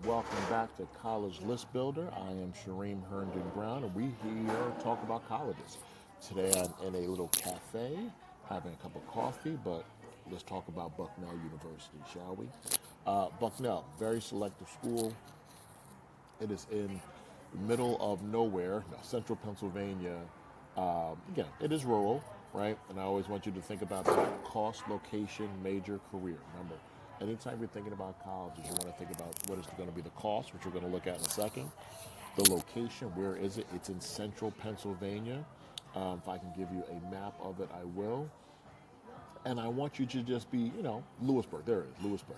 Welcome back to College List Builder. I am Shereem Herndon-Brown, and we here talk about colleges. Today I'm in a little cafe having a cup of coffee, but let's talk about Bucknell University, shall we? Bucknell, very selective school. It is in the middle of nowhere, central Pennsylvania. Again, it is rural, right? And I always want you to think about that cost, location, major, career. Remember, anytime you're thinking about colleges, you want to think about what is going to be the cost, which we're going to look at in a second. The location, where is it? It's in central Pennsylvania. If I can give you a map of it, I will. And I want you to just be, Lewisburg. There it is, Lewisburg.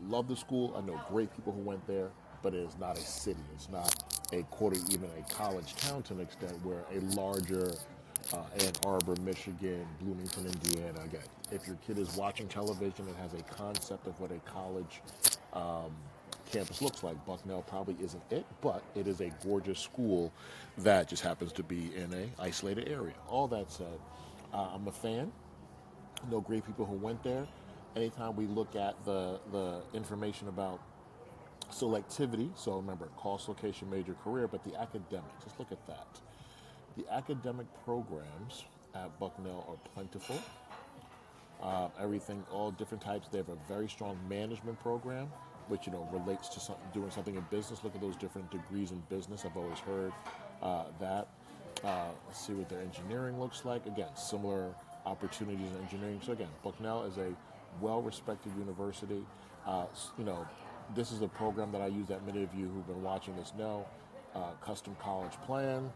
Love the school. I know great people who went there, but it is not a city. It's not a quarter, even a college town to an extent where a larger Ann Arbor, Michigan, Bloomington, Indiana. Again, if your kid is watching television and has a concept of what a college campus looks like, Bucknell probably isn't it, but it is a gorgeous school that just happens to be in a isolated area. All that said, I'm a fan. Know great people who went there. Anytime we look at the information about selectivity, so remember, cost, location, major, career, but the academics, let's look at that. The academic programs at Bucknell are plentiful. Everything, all different types. They have a very strong management program, which relates to doing something in business. Look at those different degrees in business. I've always heard that. Let's see what their engineering looks like. Again, similar opportunities in engineering. So again, Bucknell is a well-respected university. This is a program that I use that many of you who've been watching this know. Custom college plan.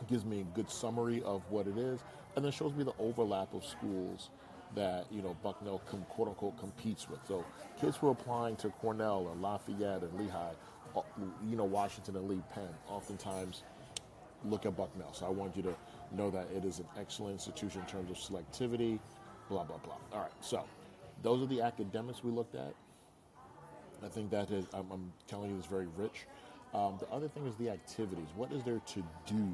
Gives me a good summary of what it is, and then shows me the overlap of schools that Bucknell quote unquote competes with. So kids who are applying to Cornell or Lafayette or Lehigh, Washington and Lee Penn, oftentimes look at Bucknell. So I want you to know that it is an excellent institution in terms of selectivity, blah blah blah. All right, so those are the academics we looked at. I think that is, I'm telling you, is very rich. The other thing is the activities. What is there to do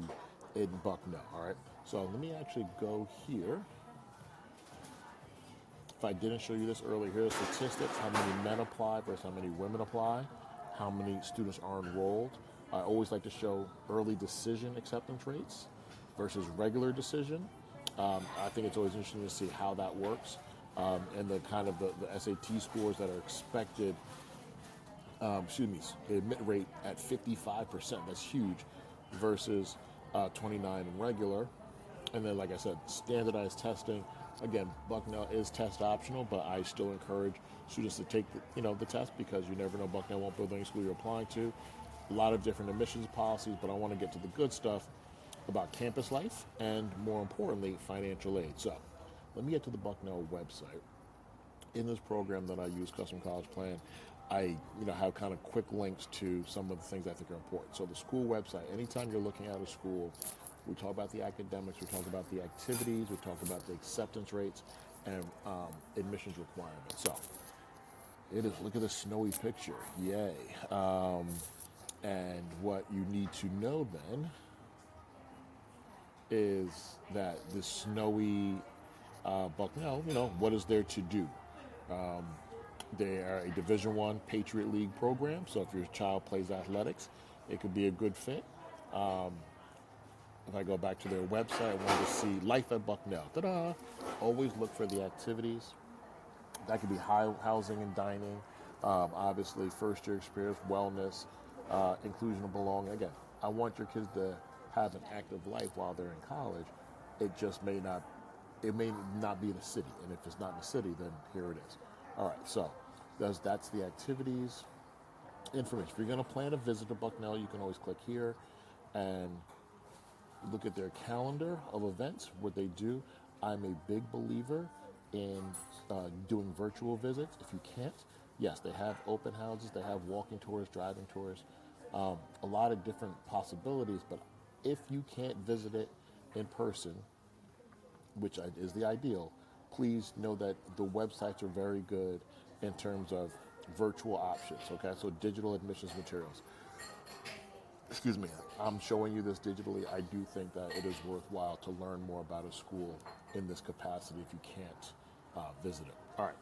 in Bucknell? All right. So let me actually go here. If I didn't show you this earlier, here are statistics: how many men apply versus how many women apply, how many students are enrolled. I always like to show early decision acceptance rates versus regular decision. I think it's always interesting to see how that works, and the kind of the SAT scores that are expected. The admit rate at 55%. That's huge, versus 29 in regular. And then, like I said, standardized testing. Again, Bucknell is test optional, but I still encourage students to take the test, because you never know, Bucknell won't build any school you're applying to. A lot of different admissions policies, but I want to get to the good stuff about campus life and, more importantly, financial aid. So let me get to the Bucknell website. In this program that I use, Custom College Plan, I have kind of quick links to some of the things I think are important. So the school website, anytime you're looking at a school, we talk about the academics, we talk about the activities, we talk about the acceptance rates and admissions requirements. So it is, look at the snowy picture, yay. And what you need to know then is that this snowy Bucknell, what is there to do? They are a Division I Patriot League program, so if your child plays athletics, it could be a good fit. If I go back to their website, I want to see life at Bucknell. Ta-da! Always look for the activities. That could be housing and dining, obviously first-year experience, wellness, inclusion and belonging. Again, I want your kids to have an active life while they're in college. It may not be in a city, and if it's not in a city, then here it is. All right, so that's the activities information. If you're going to plan a visit to Bucknell, you can always click here and look at their calendar of events, what they do. I'm a big believer in doing virtual visits. If you can't, yes, they have open houses, they have walking tours, driving tours, a lot of different possibilities. But if you can't visit it in person, which is the ideal, please know that the websites are very good in terms of virtual options, okay? So digital admissions materials. Excuse me, I'm showing you this digitally. I do think that it is worthwhile to learn more about a school in this capacity if you can't visit it. All right,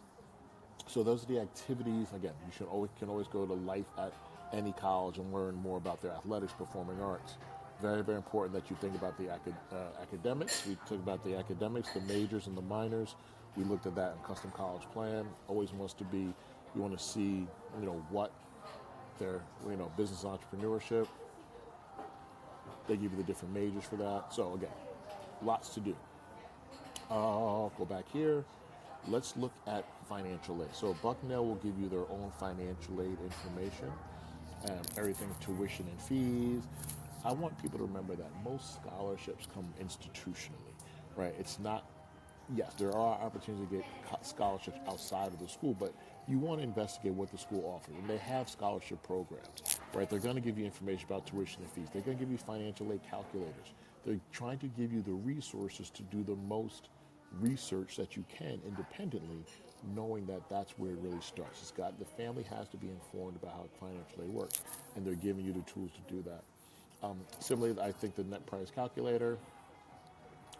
So those are the activities. Again, you can always go to Life at any college and learn more about their athletics, performing arts. Very, very important that you think about the academics. We talked about the academics, the majors and the minors. We looked at that in custom college plan. Always wants to be, you want to see, what their, business entrepreneurship. They give you the different majors for that. So again, lots to do. I'll go back here. Let's look at financial aid. So Bucknell will give you their own financial aid information, everything tuition and fees. I want people to remember that most scholarships come institutionally, right? It's not, yes, there are opportunities to get scholarships outside of the school, but you want to investigate what the school offers. And they have scholarship programs, right? They're going to give you information about tuition and fees. They're going to give you financial aid calculators. They're trying to give you the resources to do the most research that you can independently, knowing that that's where it really starts. The family has to be informed about how financial aid works, and they're giving you the tools to do that. Similarly, I think the net price calculator,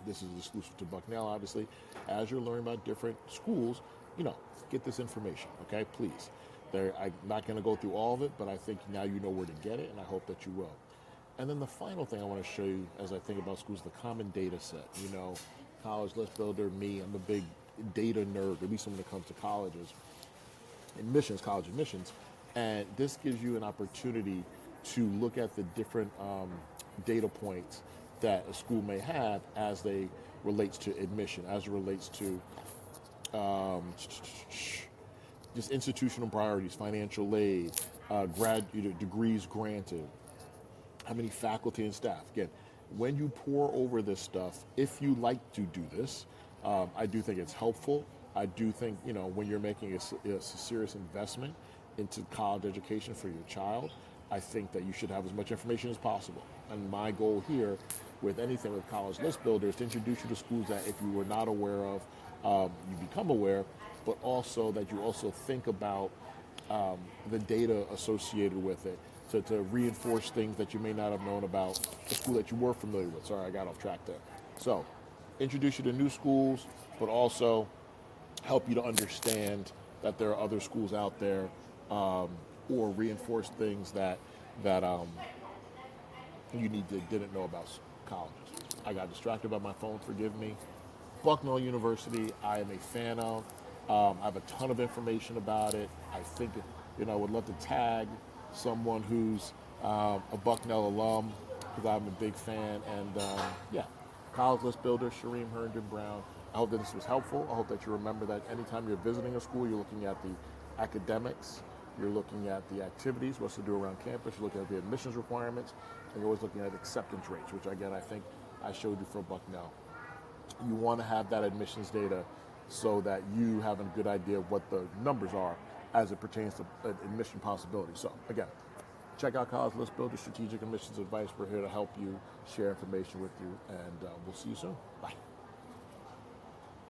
this is exclusive to Bucknell, obviously. As you're learning about different schools, get this information, okay? Please. I'm not going to go through all of it, but I think now you know where to get it, and I hope that you will. And then the final thing I want to show you as I think about schools, the common data set. College List Builder, me, I'm a big data nerd, at least when it comes to colleges, college admissions. And this gives you an opportunity to look at the different data points that a school may have as they relates to admission, as it relates to just institutional priorities, financial aid, degrees granted, how many faculty and staff. Again, when you pour over this stuff, if you like to do this, I do think it's helpful. I do think, when you're making a serious investment into college education for your child, I think that you should have as much information as possible. And my goal here with anything with College List Builder is to introduce you to schools that if you were not aware of, you become aware, but also that you also think about the data associated with it to reinforce things that you may not have known about the school that you were familiar with. Sorry, I got off track there. So, introduce you to new schools, but also help you to understand that there are other schools out there, or reinforce things that you didn't know about colleges. I got distracted by my phone, forgive me. Bucknell University, I am a fan of. I have a ton of information about it. I think, I would love to tag someone who's a Bucknell alum, because I'm a big fan. And College List Builder, Shereem Herndon-Brown. I hope that this was helpful. I hope that you remember that anytime you're visiting a school, you're looking at the academics, you're looking at the activities, what's to do around campus, you're looking at the admissions requirements, and you're always looking at acceptance rates, which again, I think I showed you for Bucknell. You want to have that admissions data so that you have a good idea of what the numbers are as it pertains to admission possibilities. So again, check out College List Builder, Strategic Admissions Advice. We're here to help you, share information with you, and we'll see you soon. Bye.